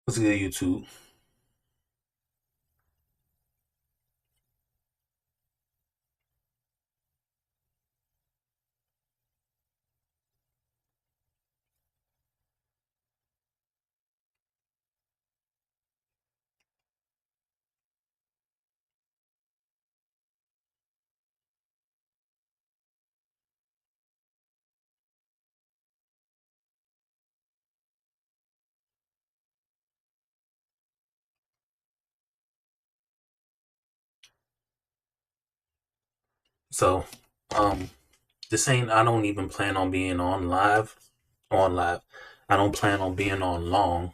What's good, YouTube? So, um, this ain't. I don't even plan on being on live. On live, I don't plan on being on long.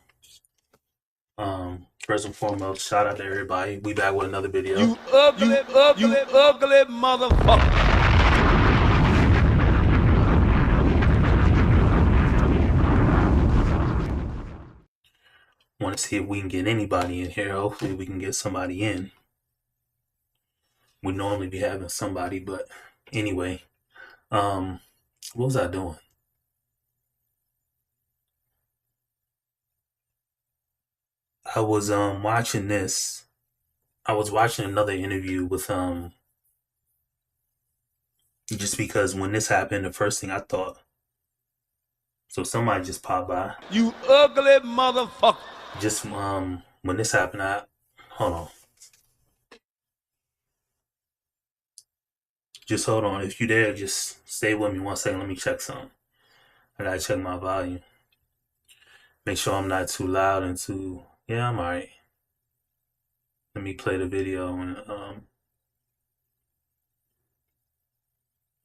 First and foremost, shout out to everybody. We back with another video. You ugly motherfucker. Want to see if we can get anybody in here. Hopefully, we can get somebody in. We normally be having somebody, but anyway, what was I doing? I was watching this. I was watching another interview with just because when this happened, the first thing I thought. So somebody just popped by. You ugly motherfucker. Just when this happened, hold on. Just hold on. If you there, just stay with me 1 second. Let me check something. I gotta check my volume. Make sure I'm not too loud and too. Yeah, I'm alright. Let me play the video and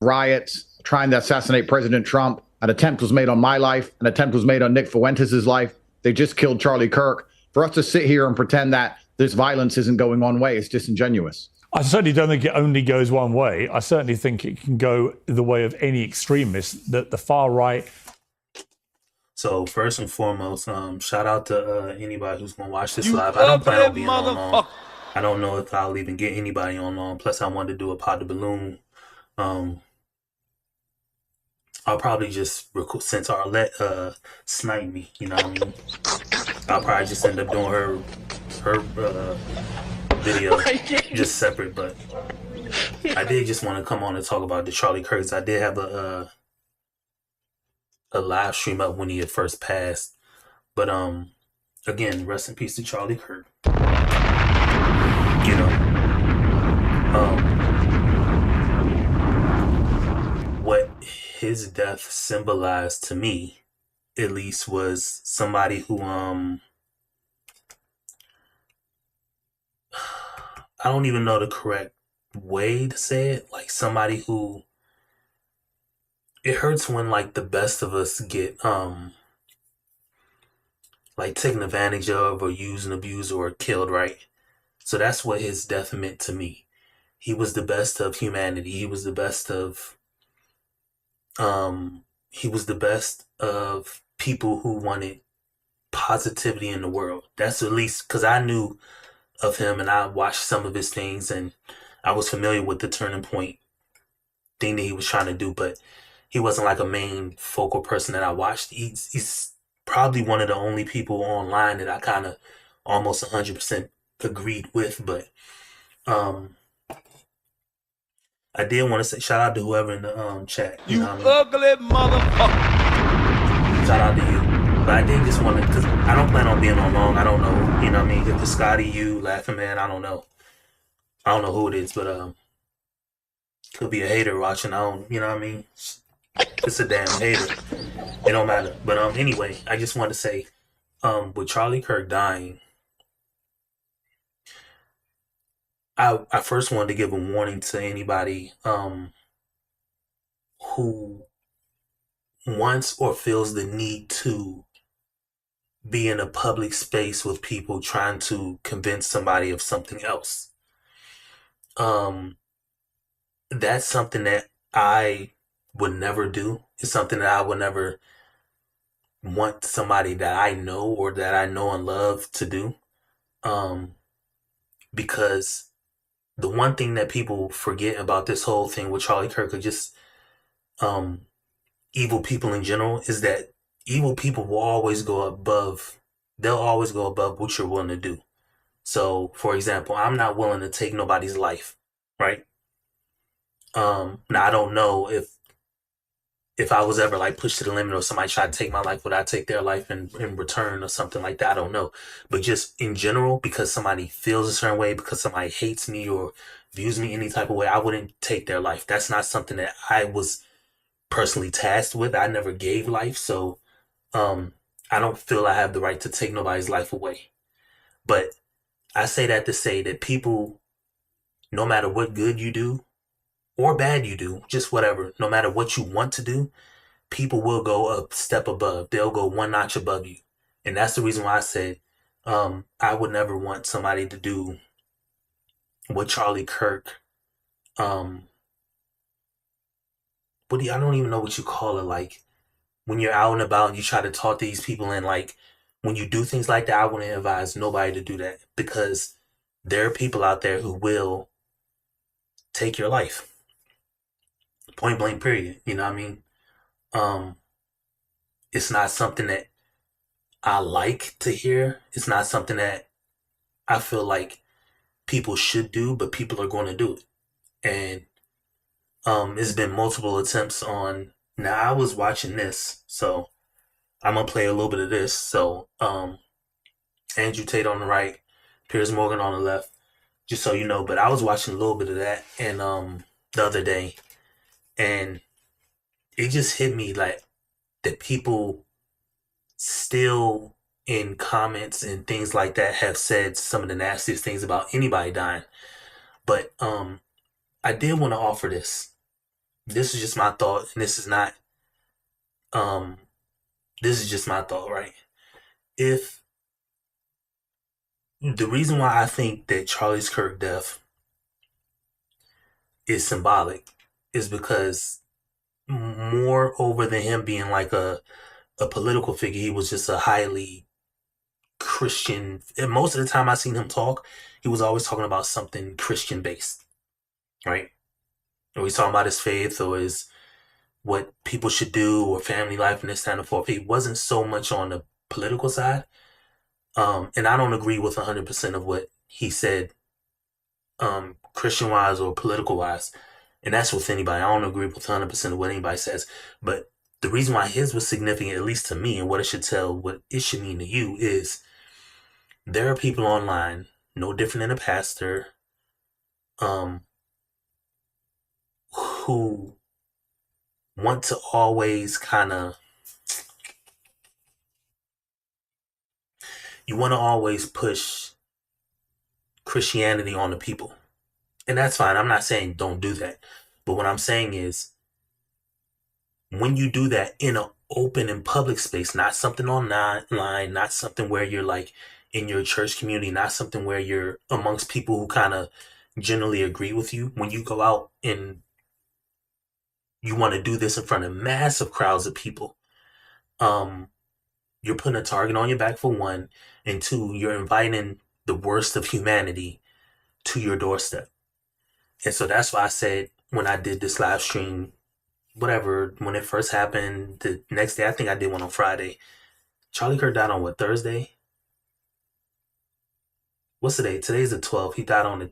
riots, trying to assassinate President Trump. An attempt was made on my life. An attempt was made on Nick Fuentes' life. They just killed Charlie Kirk. For us to sit here and pretend that this violence isn't going one way is disingenuous. I certainly don't think it only goes one way. I certainly think it can go the way of any extremist, that the far right. So first and foremost, shout out to anybody who's gonna watch this live. I don't plan on being on long. I don't know if I'll even get anybody on long. Plus, I wanted to do a pod the balloon. I'll probably just record since Arlette sniped me. You know what I mean? I'll probably just end up doing her video just separate. But I did just want to come on and talk about the Charlie Kirks. I did have a live stream up when he had first passed. But again, rest in peace to Charlie Kirk. You know, what his death symbolized to me, at least, was somebody who I don't even know the correct way to say it. Like somebody who, it hurts when like the best of us get like taken advantage of or used and abused or killed, right? So that's what his death meant to me. He was the best of humanity. He was the best of people who wanted positivity in the world. That's at least because I knew of him and I watched some of his things and I was familiar with the turning point thing that he was trying to do, but he wasn't like a main focal person that I watched. He's probably one of the only people online that I kind of almost 100% agreed with, but I did want to say shout out to whoever in the chat. You ugly motherfucker. Shout out to you. But I did just want to, because I don't plan on being on long. I don't know, you know what I mean? If it's Scotty, you, Laughing Man, I don't know. I don't know who it is, but could be a hater watching. I don't, you know what I mean? It's a damn hater. It don't matter. But anyway, I just want to say, with Charlie Kirk dying, I first wanted to give a warning to anybody who wants or feels the need to be in a public space with people trying to convince somebody of something else. That's something that I would never do. It's something that I would never want somebody that I know or that I know and love to do. Because the one thing that people forget about this whole thing with Charlie Kirk or just evil people in general is that evil people will always go above they'll always go above what you're willing to do. So, for example, I'm not willing to take nobody's life, right? Now I don't know if I was ever like pushed to the limit or somebody tried to take my life, would I take their life in return or something like that? I don't know. But just in general, because somebody feels a certain way, because somebody hates me or views me any type of way, I wouldn't take their life. That's not something that I was personally tasked with. I never gave life, so um, I don't feel I have the right to take nobody's life away. But I say that to say that people, no matter what good you do or bad you do, just whatever, no matter what you want to do, people will go a step above. They'll go one notch above you. And that's the reason why I said I would never want somebody to do what Charlie Kirk, um, I don't even know what you call it. Like when you're out and about and you try to talk to these people, and like when you do things like that, I wouldn't advise nobody to do that, because there are people out there who will take your life. Point blank, period. You know what I mean? Um, it's not something that I like to hear. It's not something that I feel like people should do, but people are going to do it. And it's been multiple attempts on. Now I was watching this, so I'm gonna play a little bit of this. So Andrew Tate on the right, Piers Morgan on the left, just so you know. But I was watching a little bit of that and the other day, and it just hit me like that people still in comments and things like that have said some of the nastiest things about anybody dying. But I did want to offer this. This is just my thought, and this is not um this is just my thought, right? If the reason why I think that Charlie's Kirk death is symbolic is because more over than him being like a political figure, he was just a highly Christian. And most of the time I seen him talk, he was always talking about something Christian based, right? Or he's talking about his faith or his what people should do or family life and this kind of forth. He wasn't so much on the political side. And I don't agree with 100% of what he said, Christian wise or political wise. And that's with anybody. I don't agree with 100% of what anybody says. But the reason why his was significant, at least to me, and what it should tell, what it should mean to you, is there are people online, no different than a pastor, um, who want to always kind of, you want to always push Christianity on the people. And that's fine. I'm not saying don't do that. But what I'm saying is when you do that in an open and public space, not something online, not something where you're like in your church community, not something where you're amongst people who kind of generally agree with you. When you go out and you want to do this in front of massive crowds of people, um, you're putting a target on your back for one, and two, you're inviting the worst of humanity to your doorstep. And so that's why I said when I did this live stream, whatever, when it first happened, the next day, I think I did one on Friday. Charlie Kirk died on what, Thursday? What's the date? Today's the 12th. He died on the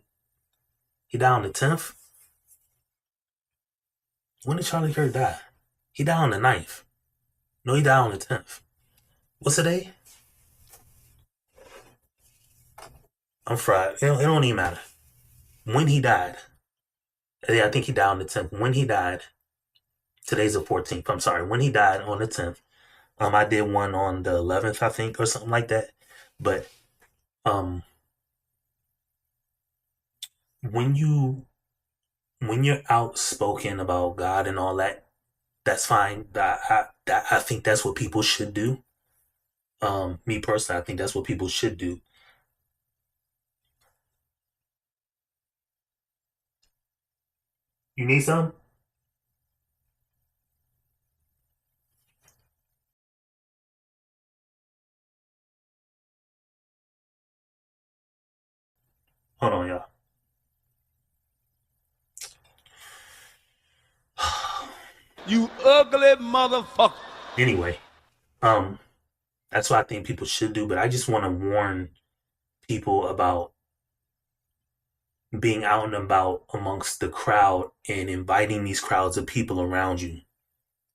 10th? When did Charlie Kirk die? He died on the 9th. No, he died on the 10th. What's the day? I'm fried. It don't even matter. When he died. Yeah, I think he died on the 10th. When he died, today's the 14th. I'm sorry. When he died on the 10th, I did one on the 11th, I think, or something like that. But um, when you're outspoken about God and all that, that's fine. I think that's what people should do. Me personally, I think that's what people should do. You need some? Hold on, y'all. You ugly motherfucker. Anyway, um, That's what I think people should do. But I just want to warn people about being out and about amongst the crowd and inviting these crowds of people around you.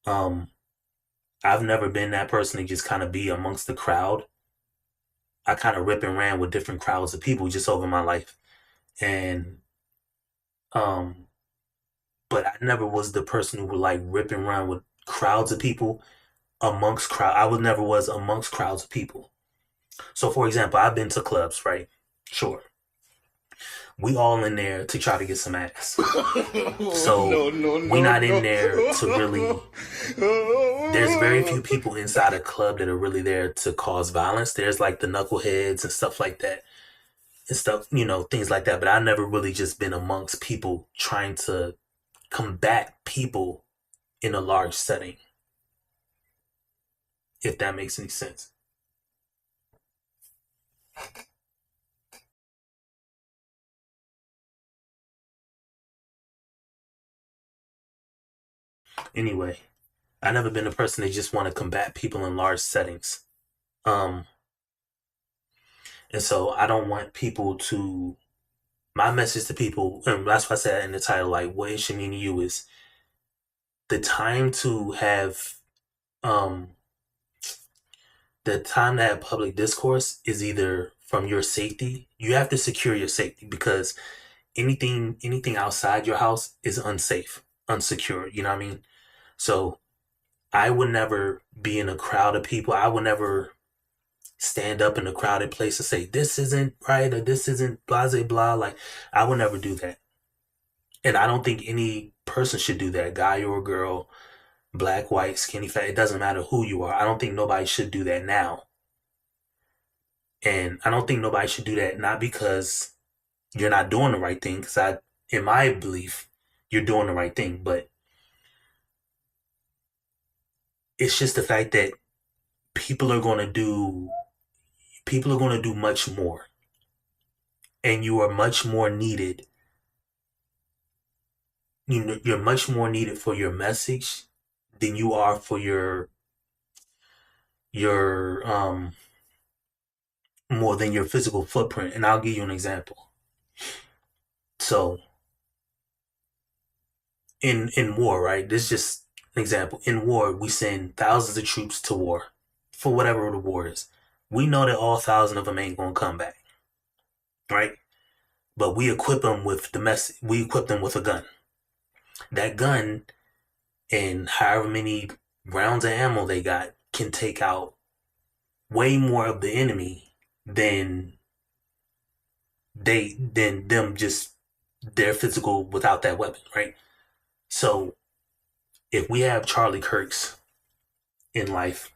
I've never been that person to just kind of be amongst the crowd. I kind of rip and ran with different crowds of people just over my life. And, but I never was the person who would like rip and run with crowds of people amongst crowd. I was never was amongst crowds of people. So for example, I've been to clubs, right? Sure. We all in there to try to get some ass. So we not in there to really. There's very few people inside a club that are really there to cause violence. There's like the knuckleheads and stuff like that, and stuff, things like that. But I've never really just been amongst people trying to combat people in a large setting. If that makes any sense. Anyway, I've never been a person that just want to combat people in large settings. And so I don't want people to, my message to people, and that's why I said in the title, like, what it should mean to you is the time to have, public discourse is either from your safety. You have to secure your safety because anything outside your house is unsafe, unsecure. You know what I mean? So I would never be in a crowd of people. I would never stand up in a crowded place and say, this isn't right or this isn't blah, blah, blah. Like, I would never do that. And I don't think any person should do that, guy or girl, black, white, skinny, fat. It doesn't matter who you are. I don't think nobody should do that now. And I don't think nobody should do that, not because you're not doing the right thing, because in my belief, you're doing the right thing. But it's just the fact that people are going to do much more, and you are much more needed. You're much more needed for your message than you are for your more than your physical footprint. And I'll give you an example. So in war, right? This is just an example. In war, we send thousands of troops to war for whatever the war is. We know that all 1,000 of them ain't gonna come back, right? But we equip them with we equip them with a gun. That gun and however many rounds of ammo they got can take out way more of the enemy than them just their physical without that weapon, right? So if we have Charlie Kirks in life,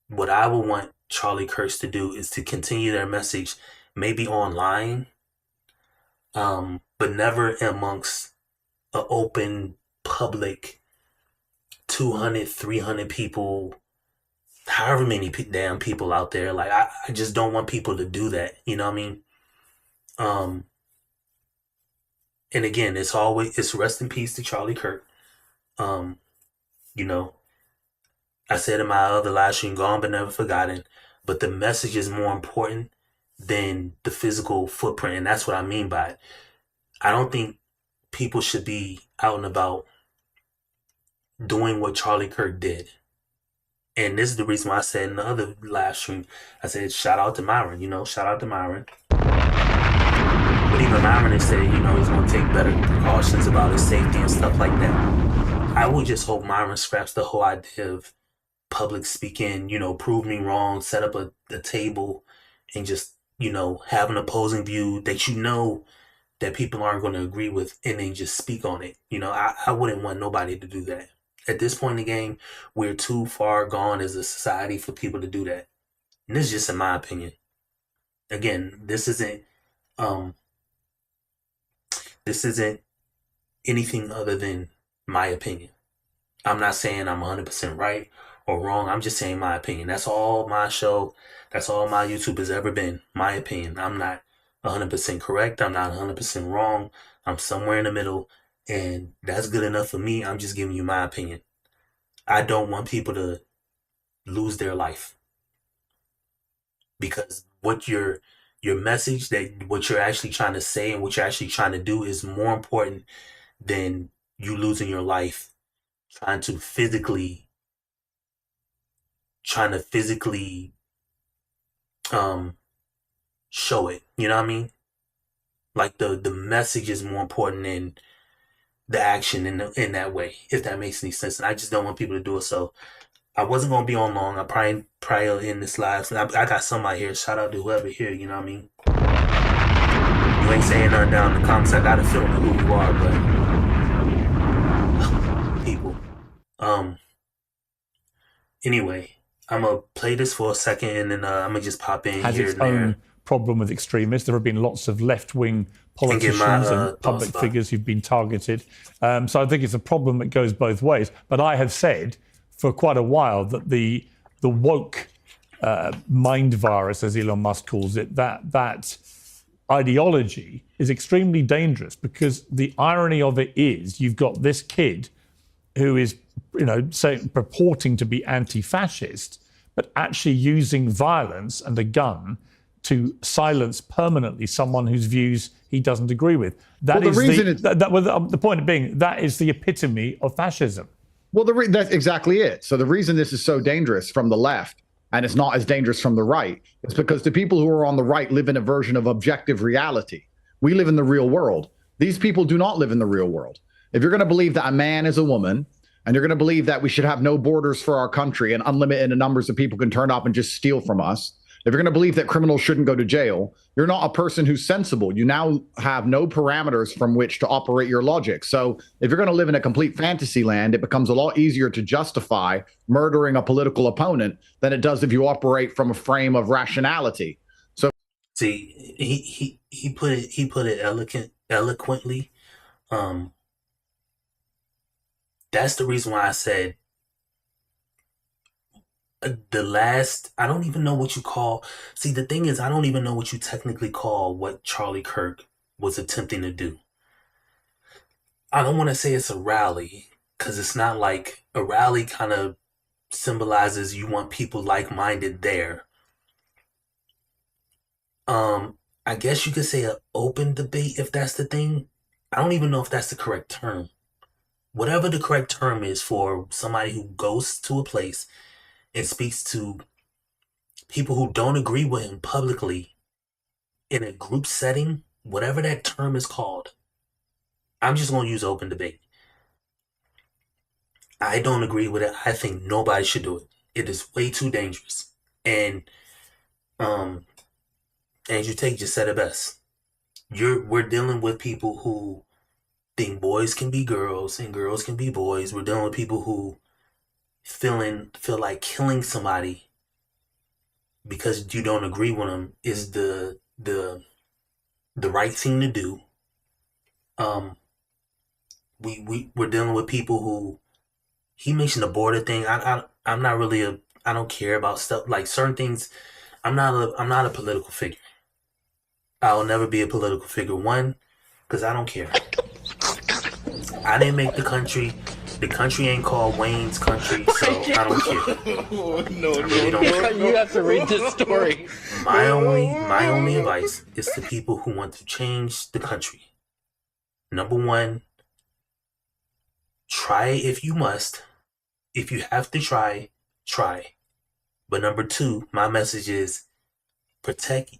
what I would want Charlie Kirks to do is to continue their message, maybe online, but never amongst an open public 200, 300 people, however many damn people out there. Like, I just don't want people to do that. You know what I mean? And again, it's rest in peace to Charlie Kirk. I said in my other live stream, gone but never forgotten. But the message is more important than the physical footprint. And that's what I mean by it. I don't think people should be out and about doing what Charlie Kirk did. And this is the reason why I said in the other live stream, I said, shout out to Myron, shout out to Myron. But even Myron has said, he's going to take better precautions about his safety and stuff like that. I would just hope Myron scraps the whole idea of public speaking, prove me wrong, set up a table and just, have an opposing view that that people aren't going to agree with and then just speak on it. I wouldn't want nobody to do that. At this point in the game, we're too far gone as a society for people to do that. And this is just in my opinion. Again, this isn't anything other than my opinion. I'm not saying I'm 100% right or wrong. I'm just saying my opinion. That's all my show, that's all my YouTube has ever been. My opinion. I'm not 100% correct. I'm not 100% wrong. I'm somewhere in the middle. And that's good enough for me. I'm just giving you my opinion. I don't want people to lose their life, because your message, that what you're actually trying to say and what you're actually trying to do is more important than you losing your life trying to physically um show it. You know what I mean? Like the message is more important than the action in that way, if that makes any sense. And I just don't want people to do it. So I wasn't gonna be on long. I probably in this live. I got somebody here. Shout out to whoever here. You know what I mean? You ain't saying nothing down in the comments. I got a feeling who you are, but people. Anyway, I'm gonna play this for a second, and then I'm gonna just pop in has here its and there. own problem with extremists. There have been lots of left-wing politicians and public figures who've been targeted. So I think it's a problem that goes both ways. But I have said for quite a while that the woke mind virus, as Elon Musk calls it, that ideology is extremely dangerous, because the irony of it is you've got this kid who is, purporting to be anti-fascist, but actually using violence and a gun to silence permanently someone whose views he doesn't agree with. The point being, that is the epitome of fascism. Well, that's exactly it. So the reason this is so dangerous from the left, and it's not as dangerous from the right, is because the people who are on the right live in a version of objective reality. We live in the real world. These people do not live in the real world. If you're going to believe that a man is a woman, and you're going to believe that we should have no borders for our country and unlimited numbers of people can turn up and just steal from us, if you're going to believe that criminals shouldn't go to jail, you're not a person who's sensible. You now have no parameters from which to operate your logic. So if you're going to live in a complete fantasy land, it becomes a lot easier to justify murdering a political opponent than it does if you operate from a frame of rationality. So see, he put it eloquently. That's the reason why I said I don't even know what you call. See, the thing is, I don't even know what you technically call what Charlie Kirk was attempting to do. I don't want to say it's a rally, because it's not like a rally kind of symbolizes you want people like-minded there. I guess you could say an open debate, if that's the thing. I don't even know if that's the correct term. Whatever the correct term is for somebody who goes to a place and speaks to people who don't agree with him publicly in a group setting, whatever that term is called, I'm just going to use open debate. I don't agree with it. I think nobody should do it. It is way too dangerous. And Andrew Tate just said it best. We're dealing with people who think boys can be girls and girls can be boys. We're dealing with people who feel like killing somebody because you don't agree with them is the right thing to do. We're dealing with people who, he mentioned the border thing. I'm not really I don't care about stuff like certain things. I'm not a political figure. I'll never be a political figure. One, because I don't care. I didn't make the country. The country ain't called Wayne's country, so I don't care. No, really don't care. You have to read this story. My only advice is to people who want to change the country. Number one, try if you must. If you have to try. But number two, my message is protect.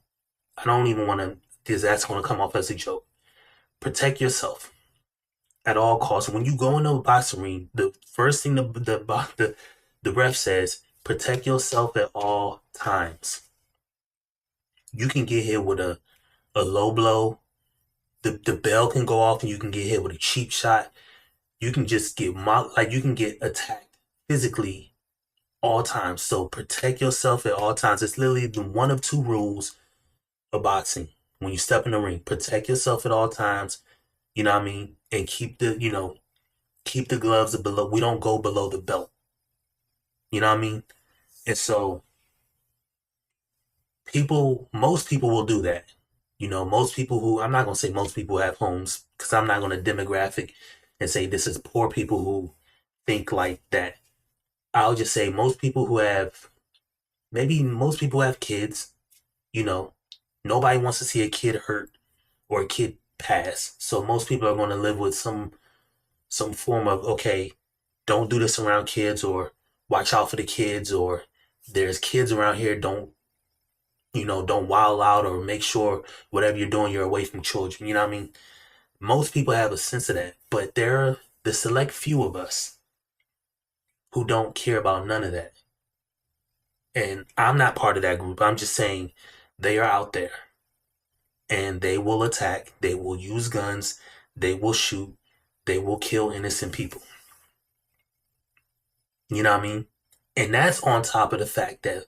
I don't even want to, because that's going to come off as a joke. Protect yourself at all costs. When you go into a boxing ring, the first thing the ref says, protect yourself at all times. You can get hit with a low blow. The bell can go off and you can get hit with a cheap shot. You can just get you can get attacked physically all times. So protect yourself at all times. It's literally the one of two rules of boxing. When you step in the ring, protect yourself at all times. You know what I mean? And keep the gloves below. We don't go below the belt. You know what I mean? And so most people will do that. Most people who, I'm not going to say most people have homes, because I'm not going to demographic and say this is poor people who think like that. I'll just say most people who have kids, you know, nobody wants to see a kid hurt or a kid pass. So most people are going to live with some form of, okay, don't do this around kids, or watch out for the kids, or there's kids around here, don't wild out, or make sure whatever you're doing, you're away from children. You know what I mean? Most people have a sense of that, but there are the select few of us who don't care about none of that. And I'm not part of that group. I'm just saying they are out there, and they will attack, they will use guns, they will shoot, they will kill innocent people. You know what I mean? And that's on top of the fact that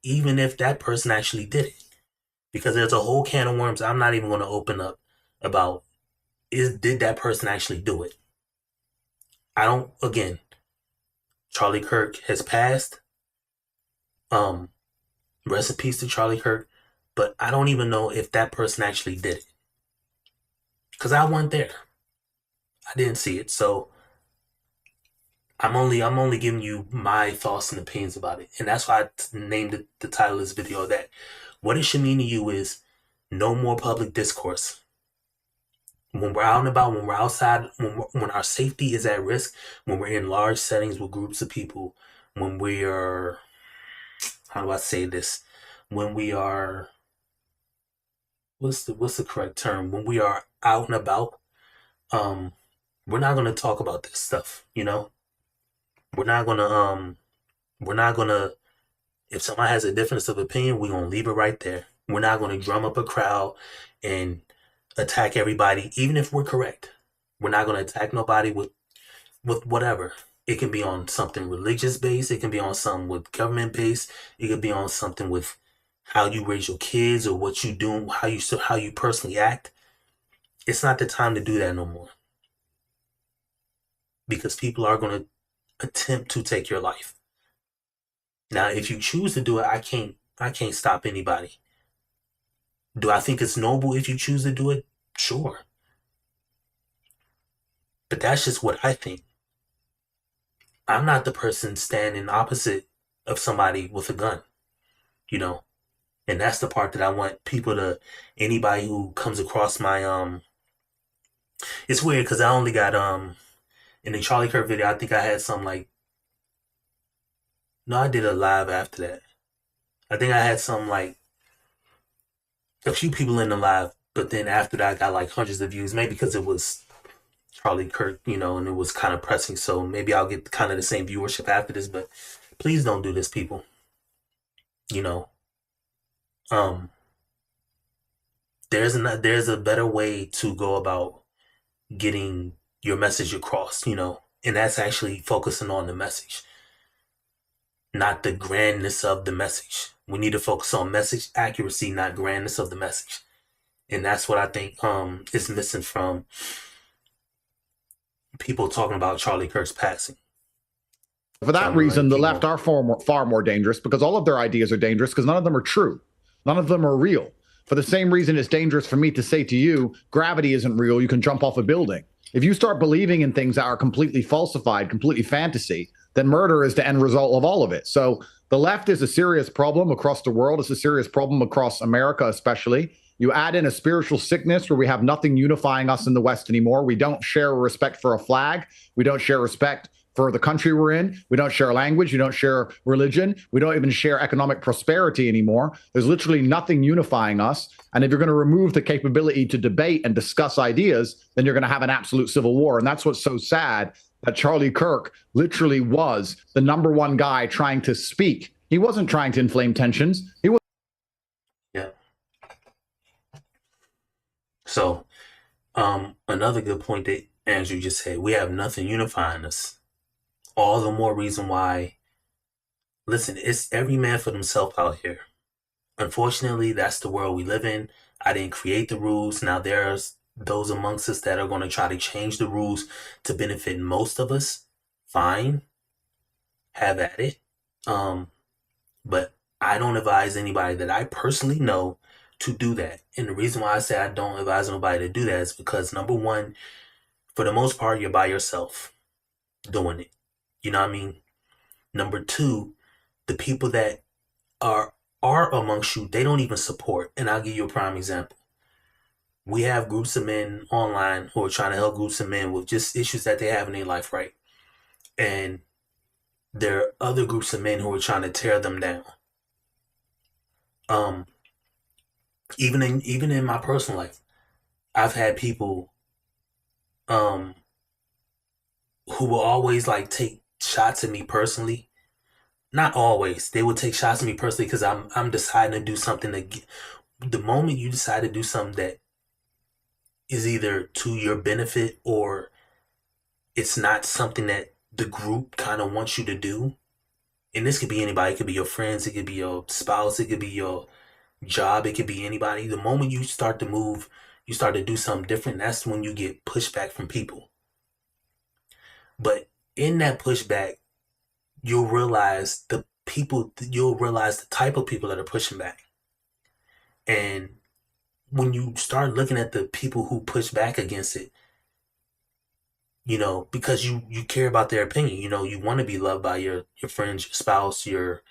even if that person actually did it, because there's a whole can of worms I'm not even going to open up about did that person actually do it? Again, Charlie Kirk has passed. Rest in peace to Charlie Kirk, but I don't even know if that person actually did it. Because I wasn't there. I didn't see it. So I'm only giving you my thoughts and opinions about it. And that's why I named the title of this video that. What it should mean to you is no more public discourse. When we're out and about, when we're outside, when our safety is at risk, when we're in large settings with groups of people, when we are, how do I say this? When we are, what's the correct term? When we are out and about, we're not going to talk about this stuff, you know? We're not going to, if someone has a difference of opinion, we're going to leave it right there. We're not going to drum up a crowd and attack everybody, even if we're correct. We're not going to attack nobody with whatever. It can be on something religious based. It can be on something with government based. It could be on something with how you raise your kids or what you do, how you personally act. It's not the time to do that no more, because people are going to attempt to take your life. Now, if you choose to do it, I can't stop anybody. Do I think it's noble if you choose to do it? Sure. But that's just what I think. I'm not the person standing opposite of somebody with a gun, you know? And that's the part that I want anybody who comes across my, it's weird because I only got, in the Charlie Kirk video, I think I had some like, no, I did a live after that. I think I had some like a few people in the live, but then after that I got like hundreds of views, maybe because it was Charlie Kirk, you know, and it was kind of pressing. So maybe I'll get kind of the same viewership after this, but please don't do this, people. You know, there's a better way to go about getting your message across, you know, and that's actually focusing on the message, not the grandness of the message. We need to focus on message accuracy, not grandness of the message. And that's what I think is missing from people talking about Charlie Kirk's passing. For that reason, the left are far more dangerous, because all of their ideas are dangerous because none of them are true. None of them are real. For the same reason it's dangerous for me to say to you, gravity isn't real, you can jump off a building. If you start believing in things that are completely falsified, completely fantasy, then murder is the end result of all of it. So the left is a serious problem across the world. It's a serious problem across America, especially. You add in a spiritual sickness where we have nothing unifying us in the West anymore. We don't share respect for a flag. We don't share respect for the country we're in. We don't share language. We don't share religion. We don't even share economic prosperity anymore. There's literally nothing unifying us. And if you're going to remove the capability to debate and discuss ideas, then you're going to have an absolute civil war. And that's what's so sad, that Charlie Kirk literally was the number one guy trying to speak. He wasn't trying to inflame tensions. He was. Yeah. So, another good point that Andrew just said, we have nothing unifying us. All the more reason why, listen, it's every man for themselves out here. Unfortunately, that's the world we live in. I didn't create the rules. Now there's those amongst us that are going to try to change the rules to benefit most of us. Fine. Have at it. But I don't advise anybody that I personally know to do that. And the reason why I say I don't advise nobody to do that is because, number one, for the most part, you're by yourself doing it. You know what I mean? Number two, the people that are amongst you, they don't even support. And I'll give you a prime example. We have groups of men online who are trying to help groups of men with just issues that they have in their life, right? And there are other groups of men who are trying to tear them down. Um, even in my personal life, I've had people um who will always like take shots at me personally. Not always. They will take shots at me personally because I'm deciding to do something the moment you decide to do something that is either to your benefit or it's not something that the group kind of wants you to do. And this could be anybody. It could be your friends. It could be your spouse. It could be your job. It could be anybody. The moment you start to move, you start to do something different. That's when you get pushback from people. But in that pushback, you'll realize the type of people that are pushing back. And when you start looking at the people who push back against it, because you care about their opinion, you want to be loved by your friends, your spouse, your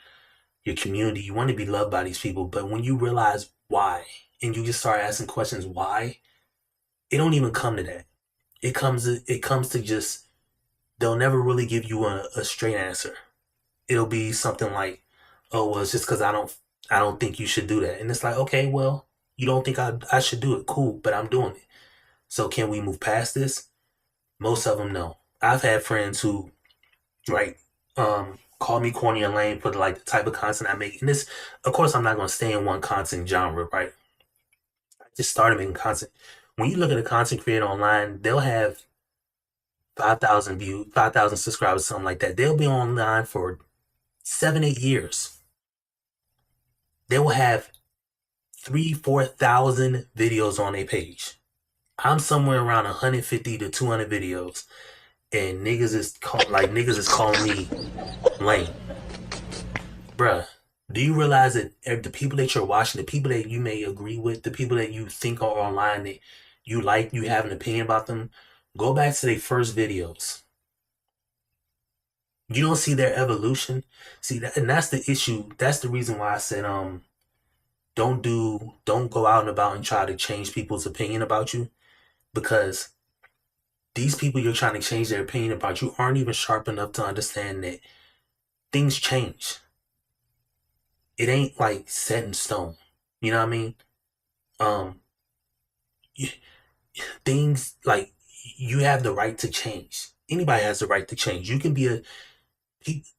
community. You want to be loved by these people. But when you realize why, and you just start asking questions why, it don't even come to that. It comes to just, they'll never really give you a straight answer. It'll be something like, oh, well, it's just because I don't think you should do that. And it's like, okay, well, you don't think I should do it. Cool, but I'm doing it. So can we move past this? Most of them, no. I've had friends who, right, call me corny and lame for the type of content I make. And this, of course, I'm not going to stay in one content genre, right? I just started making content. When you look at a content creator online, they'll have 5,000 views, 5,000 subscribers, something like that. They'll be online for 7-8 years. They will have 3,000-4,000 videos on their page. I'm somewhere around 150 to 200 videos, and niggas is calling me lame. Bruh, do you realize that the people that you're watching, the people that you may agree with, the people that you think are online that you like, you have an opinion about them, go back to their first videos. You don't see their evolution. See that, and that's the issue. That's the reason why I said don't go out and about and try to change people's opinion about you, because these people you're trying to change their opinion about you aren't even sharp enough to understand that things change. It ain't like set in stone. You know what I mean? Things like, you have the right to change. Anybody has the right to change. You can be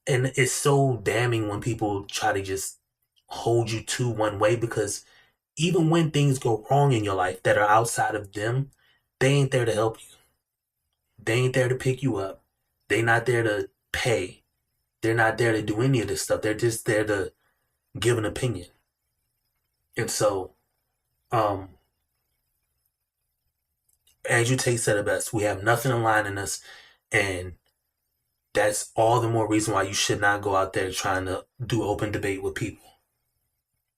and it's so damning when people try to just hold you to one way, because even when things go wrong in your life that are outside of them, they ain't there to help you. They ain't there to pick you up. They're not there to pay. They're not there to do any of this stuff. They're just there to give an opinion. And so, as you said it best, we have nothing aligning us, and that's all the more reason why you should not go out there trying to do open debate with people.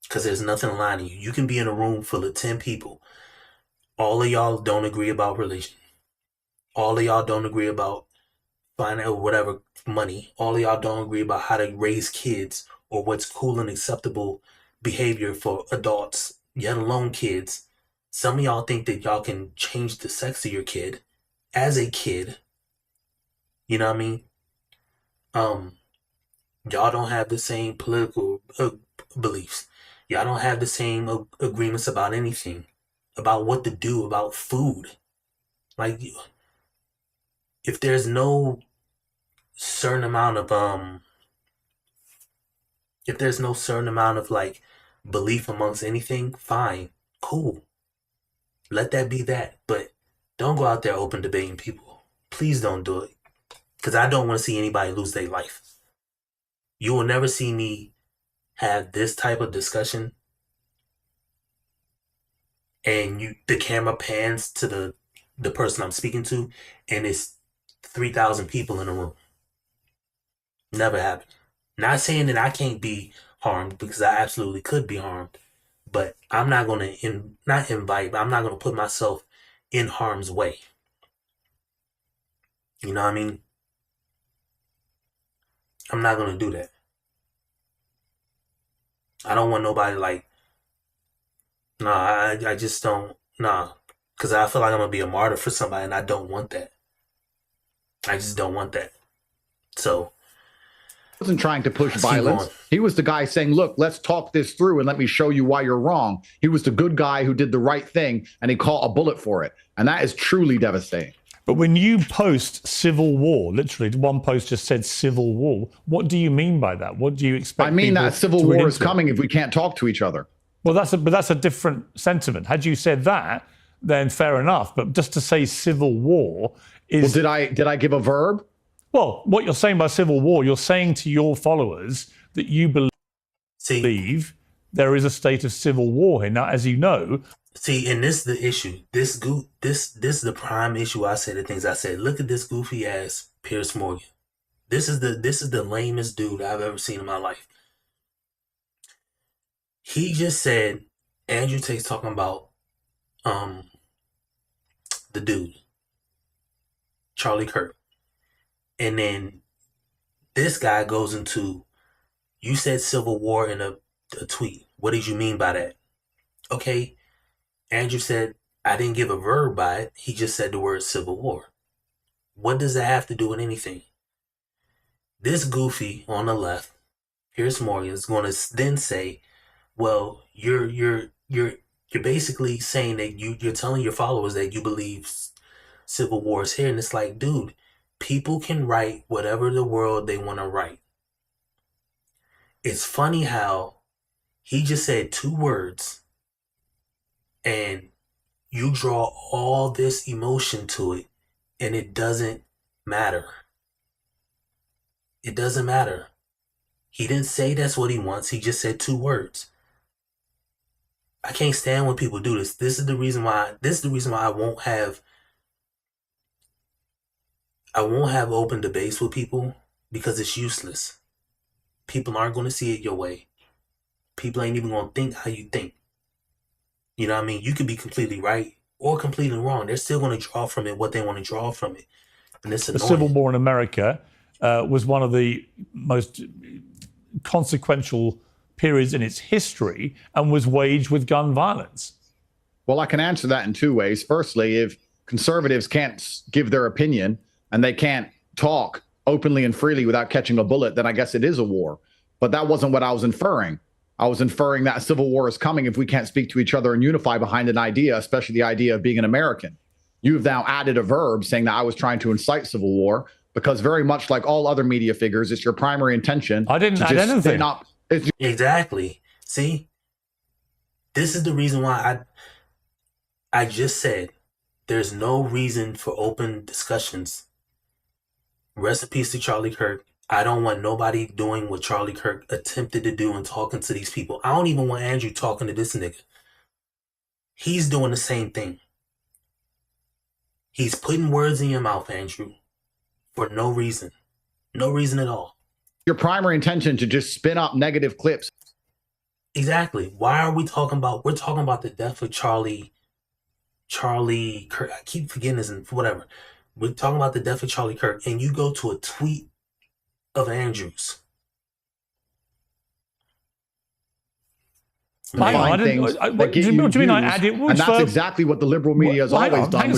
Because there's nothing aligning you. You can be in a room full of 10 people. All of y'all don't agree about religion. All of y'all don't agree about or whatever, money. All of y'all don't agree about how to raise kids or what's cool and acceptable behavior for adults, yet alone kids. Some of y'all think that y'all can change the sex of your kid as a kid. You know what I mean? Y'all don't have the same political beliefs. Y'all don't have the same agreements about anything, about what to do, about food. Like, if there's no certain amount of like belief amongst anything, fine, cool. Let that be that. But don't go out there open debating people. Please don't do it. Because I don't want to see anybody lose their life. You will never see me have this type of discussion and the camera pans to the person I'm speaking to, and it's 3,000 people in a room. Never happened. Not saying that I can't be harmed, because I absolutely could be harmed, but I'm not going to not invite, but I'm not going to put myself in harm's way. You know what I mean? I'm not gonna do that. I don't want nobody like, nah, I just don't, nah. Because I feel like I'm gonna be a martyr for somebody, and I don't want that. I just don't want that. So Wasn't trying to push let's keep going. violence. He was the guy saying, look, let's talk this through and let me show you why you're wrong. He was the good guy who did the right thing, and he caught a bullet for it. And that is truly devastating. But when you post civil war, literally one post just said civil war, what do you mean by that? What do you expect? I mean that civil war is coming if we can't talk to each other. Well, that's a different sentiment. Had you said that, then fair enough. But just to say civil war is... Well, did I give a verb? Well, what you're saying by civil war, you're saying to your followers that you believe there is a state of civil war here. Now, as you know... See, and this is the issue. This is the prime issue. I said the things I said. Look at this goofy ass Piers Morgan. This is the lamest dude I've ever seen in my life. He just said Andrew Tate's talking about the dude, Charlie Kirk. And then this guy goes into, you said civil war in a tweet. What did you mean by that? Okay. Andrew said, I didn't give a verb by it. He just said the word civil war. What does that have to do with anything? This goofy on the left, Piers Morgan, is going to then say, well, you're basically saying that you're telling your followers that you believe civil war is here. And it's like, dude, people can write whatever the world they want to write. It's funny how he just said 2 words and you draw all this emotion to it, and it doesn't matter. It doesn't matter. He didn't say that's what he wants. He just said 2 words. I can't stand when people do this. This is the reason why I won't have open debates with people, because it's useless. People aren't going to see it your way. People ain't even going to think how you think. You know what I mean? You could be completely right or completely wrong. They're still going to draw from it what they want to draw from it. And it's annoying. The Civil War in America was one of the most consequential periods in its history and was waged with gun violence. Well, I can answer that in 2 ways. Firstly, if conservatives can't give their opinion and they can't talk openly and freely without catching a bullet, then I guess it is a war. But that wasn't what I was inferring. I was inferring that a civil war is coming if we can't speak to each other and unify behind an idea, especially the idea of being an American. You've now added a verb saying that I was trying to incite civil war, because very much like all other media figures, it's your primary intention. I didn't add anything. Exactly. See, this is the reason why I just said there's no reason for open discussions. Rest in peace to Charlie Kirk. I don't want nobody doing what Charlie Kirk attempted to do and talking to these people. I don't even want Andrew talking to this nigga. He's doing the same thing. He's putting words in your mouth, Andrew, for no reason. No reason at all. Your primary intention to just spin up negative clips. Exactly. Why are we talking about, we're talking about the death of Charlie Kirk. I keep forgetting this and whatever. We're talking about the death of Charlie Kirk, and you go to a tweet of Andrews. What do you mean I added? And that's exactly what the liberal media has always done.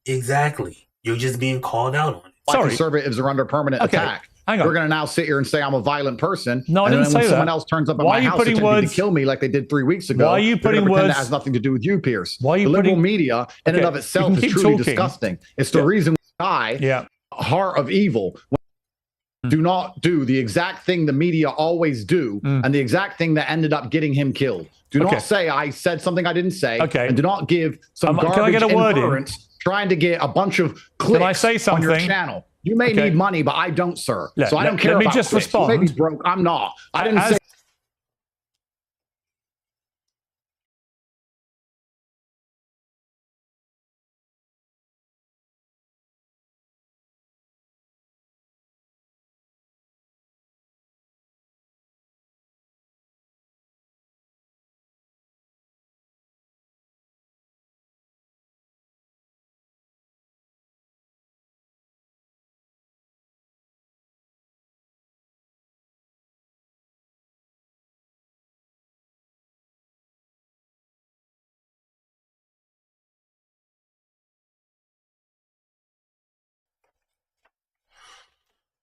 Exactly. You're just being called out on it. Sorry. Conservatives are under permanent attack. Hang on. We're going to now sit here and say I'm a violent person. No, I didn't say that. When someone else turns up at my house attempting to kill me like they did 3 weeks ago, why are you putting words? That has nothing to do with you, Pierce. Why are you the liberal media in and of itself is truly disgusting. It's the reason why heart of evil. Do not do the exact thing the media always do, and the exact thing that ended up getting him killed. Do not say I said something I didn't say, and do not give some garbage inference trying to get a bunch of clicks on your channel. You may need money, but I don't, sir. So I don't care about clicks. Respond. You may be broke. I'm not. I didn't say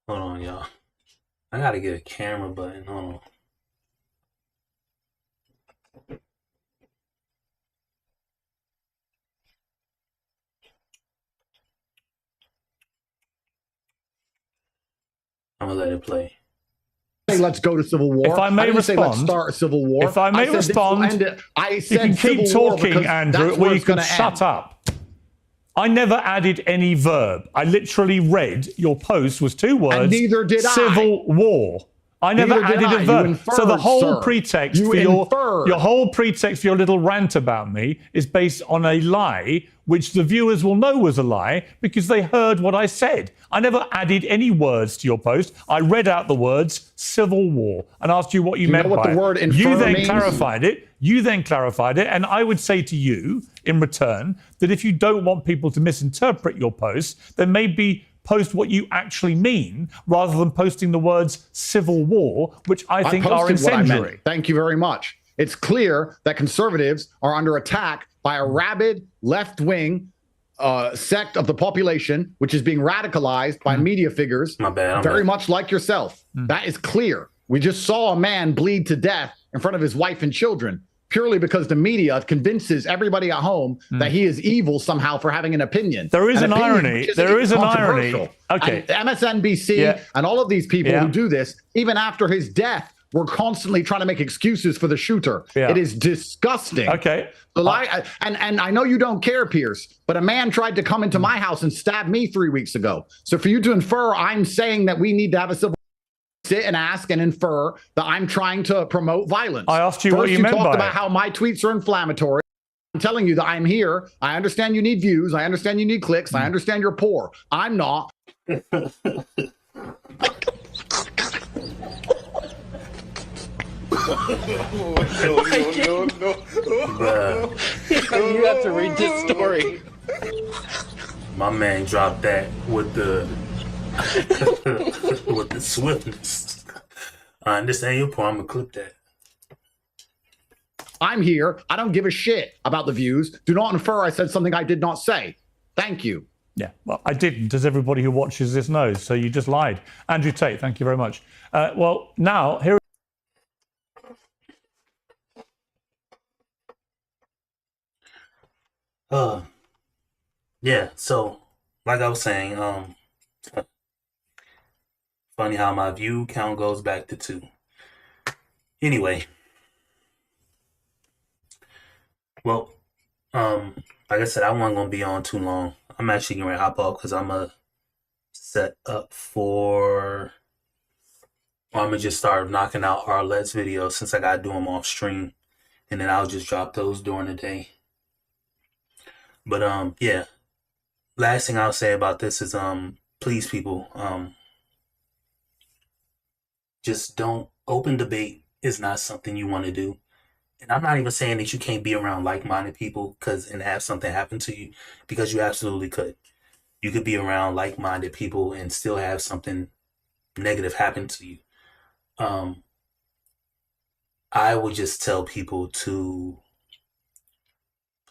Hold on, y'all. I gotta get a camera button. Hold on. I'm gonna let it play. Say let's go to civil war. If I may didn't say let's respond, start a civil war. if I may said this will respond, end it. I you said can keep civil war talking, because Andrew, that's or where you it's can going to shut end. up. I never added any verb. I literally read your post was 2 words. And neither did I. Civil war. I never Neither did added I. a You verb. inferred, So the whole sir. pretext You for inferred. your whole pretext for your little rant about me is based on a lie, which the viewers will know was a lie because they heard what I said. I never added any words to your post. I read out the words civil war and asked you what you meant know what by the word it. infer You then means? clarified it. You then clarified it, and I would say to you in return that if you don't want people to misinterpret your post, then maybe post what you actually mean rather than posting the words civil war, which I think are incendiary. Thank you very much. It's clear that conservatives are under attack by a rabid left-wing sect of the population, which is being radicalized by media figures, My bad, very much like yourself. That is clear. We just saw a man bleed to death in front of his wife and children, purely because the media convinces everybody at home that he is evil somehow for having an opinion. There is an irony. There is an irony. Okay. And MSNBC and all of these people who do this, even after his death, were constantly trying to make excuses for the shooter. It is disgusting. Okay. And I know you don't care, Pierce, but a man tried to come into my house and stab me 3 weeks ago. So for you to infer I'm saying that we need to have a civil sit and ask and infer that I'm trying to promote violence. I asked you what you meant by it. First, you talked about how my tweets are inflammatory. I'm telling you that I'm here. I understand you need views. I understand you need clicks. I understand you're poor. I'm not. No. You have to read this story. My man dropped that with the with the swiftness. I understand your point. I'm gonna clip that. I'm here. I don't give a shit about the views. Do not infer I said something I did not say. Thank you. Yeah, well, I didn't, as everybody who watches this knows. So you just lied. Andrew Tate, thank you very much. Well, now, here. Yeah, so, like I was saying, funny how my view count goes back to 2. Anyway. Well, like I said, I wasn't going to be on too long. I'm actually going to hop off because I'm going to set up for... I'm going to just start knocking out Arlette's videos since I got to do them off stream. And then I'll just drop those during the day. But, yeah. Last thing I'll say about this is, please, people, just don't... Open debate is not something you want to do. And I'm not even saying that you can't be around like-minded people and have something happen to you, because you absolutely could. You could be around like-minded people and still have something negative happen to you. I would just tell people to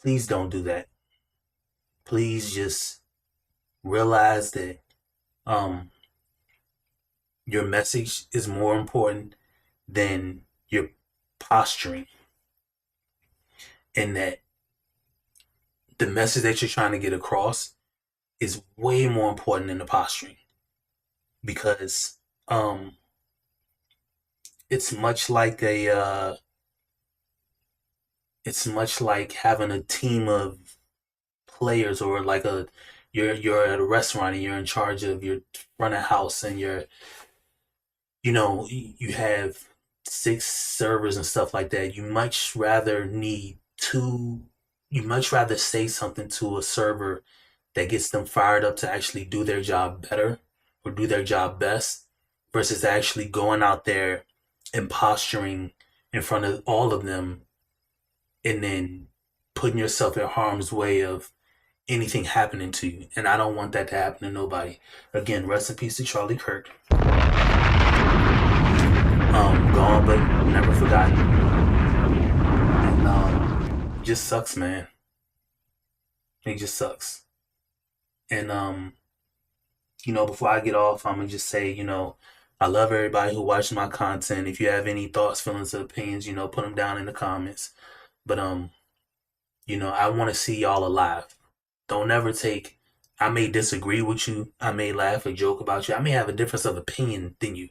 please don't do that. Please just realize that your message is more important than your posturing. And that the message that you're trying to get across is way more important than the posturing. Because it's much like having a team of players, or like you're at a restaurant and you're in charge of your front of house, and you have 6 servers and stuff like that. You much rather say something to a server that gets them fired up to actually do their job better or do their job best, versus actually going out there and posturing in front of all of them and then putting yourself in harm's way of anything happening to you. And I don't want that to happen to nobody. Again, rest in peace to Charlie Kirk. Gone but never forgotten. And it just sucks, man. It just sucks. And before I get off, I'm gonna just say, I love everybody who watches my content. If you have any thoughts, feelings, or opinions, put them down in the comments. But I want to see y'all alive. Don't ever take. I may disagree with you. I may laugh or joke about you. I may have a difference of opinion than you,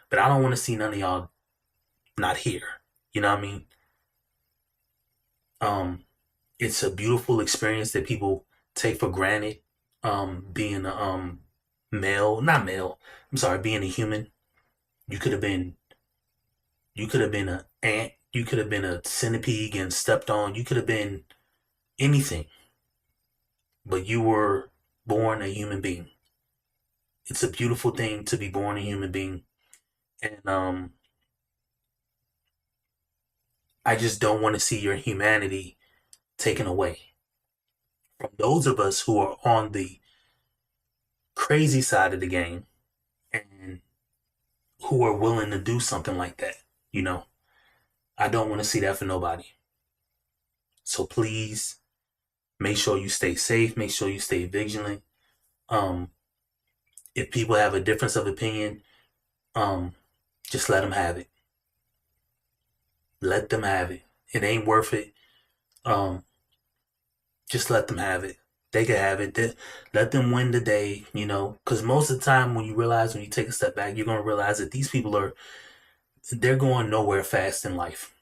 but I don't want to see none of y'all not here. You know what I mean? It's a beautiful experience that people take for granted. Being a male, not male. I'm sorry, being a human. You could have been an ant. You could have been a centipede and stepped on. You could have been anything, but you were born a human being. It's a beautiful thing to be born a human being, and I just don't want to see your humanity taken away from those of us who are on the crazy side of the game and who are willing to do something like that. I don't want to see that for nobody. So please make sure you stay safe. Make sure you stay vigilant. If people have a difference of opinion, just let them have it. Let them have it. It ain't worth it. Just let them have it. They can have it. Let them win the day, because most of the time when you take a step back, you're going to realize that these people they're going nowhere fast in life.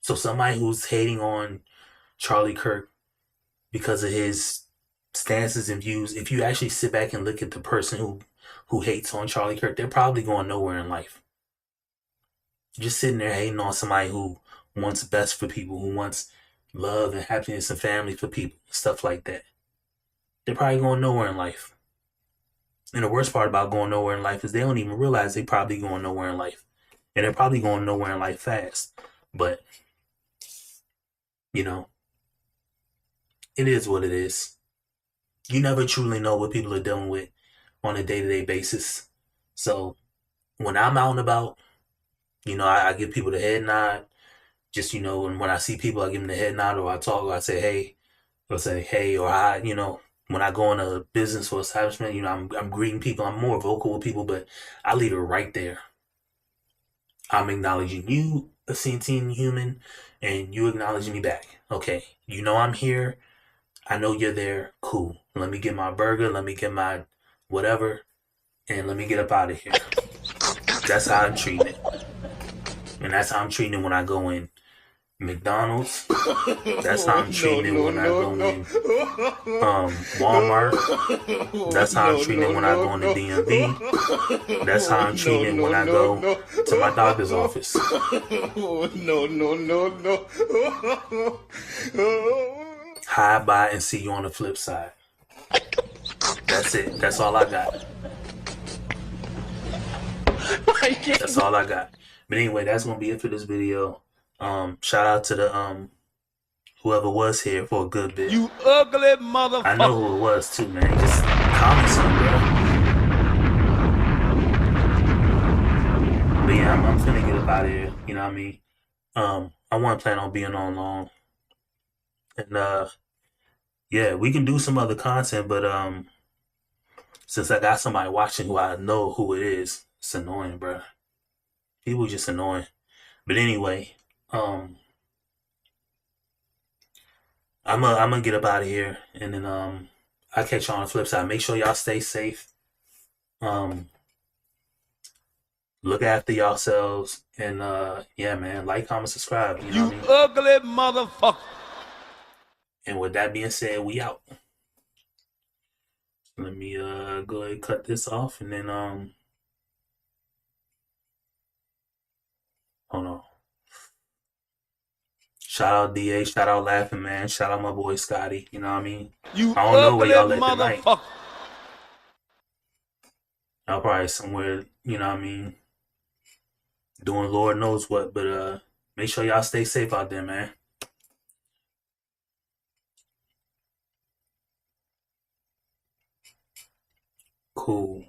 So somebody who's hating on Charlie Kirk because of his stances and views, if you actually sit back and look at the person who hates on Charlie Kirk, they're probably going nowhere in life. Just sitting there hating on somebody who wants best for people, who wants love and happiness and family for people, stuff like that. They're probably going nowhere in life. And the worst part about going nowhere in life is they don't even realize they probably going nowhere in life. And they're probably going nowhere in life fast. But, it is what it is. You never truly know what people are dealing with on a day-to-day basis. So when I'm out and about, I give people the head nod. Just, and when I see people, I give them the head nod, or I talk, or I say, hey, or hi, when I go in a business or establishment, I'm greeting people. I'm more vocal with people, but I leave it right there. I'm acknowledging you, a sentient human, and you acknowledging me back. Okay, I'm here. I know you're there. Cool. Let me get my burger. Let me get my whatever, and let me get up out of here. That's how I'm treating it. And that's how I'm treating it when I go in McDonald's. That's how I'm treating it when I go in Walmart. That's how I'm treating it when I go in the DMV. That's how I'm treating it when I go to my doctor's office. Hi, bye, and see you on the flip side. That's it. That's all I got. That's all I got. But anyway, that's gonna be it for this video. Shout out to the whoever was here for a good bit. You ugly motherfucker. I know who it was too, man. Just comment something, bro. But yeah, I'm finna get up out of here. You know what I mean? I wasn't planning on being on long. And yeah, we can do some other content, but since I got somebody watching who I know who it is, it's annoying, bro. People just annoying. But anyway, I'm gonna get up out of here, and then I'll catch y'all on the flip side. Make sure y'all stay safe. Look after yourselves, and yeah, man, like, comment, subscribe. You know what I mean? Ugly motherfucker. And with that being said, we out. Let me go ahead and cut this off, and then hold on. Shout out DA, shout out Laughing Man, shout out my boy Scotty. You know what I mean? I don't know where y'all at tonight. Y'all probably somewhere, you know what I mean, doing Lord knows what. But make sure y'all stay safe out there, man. Cool.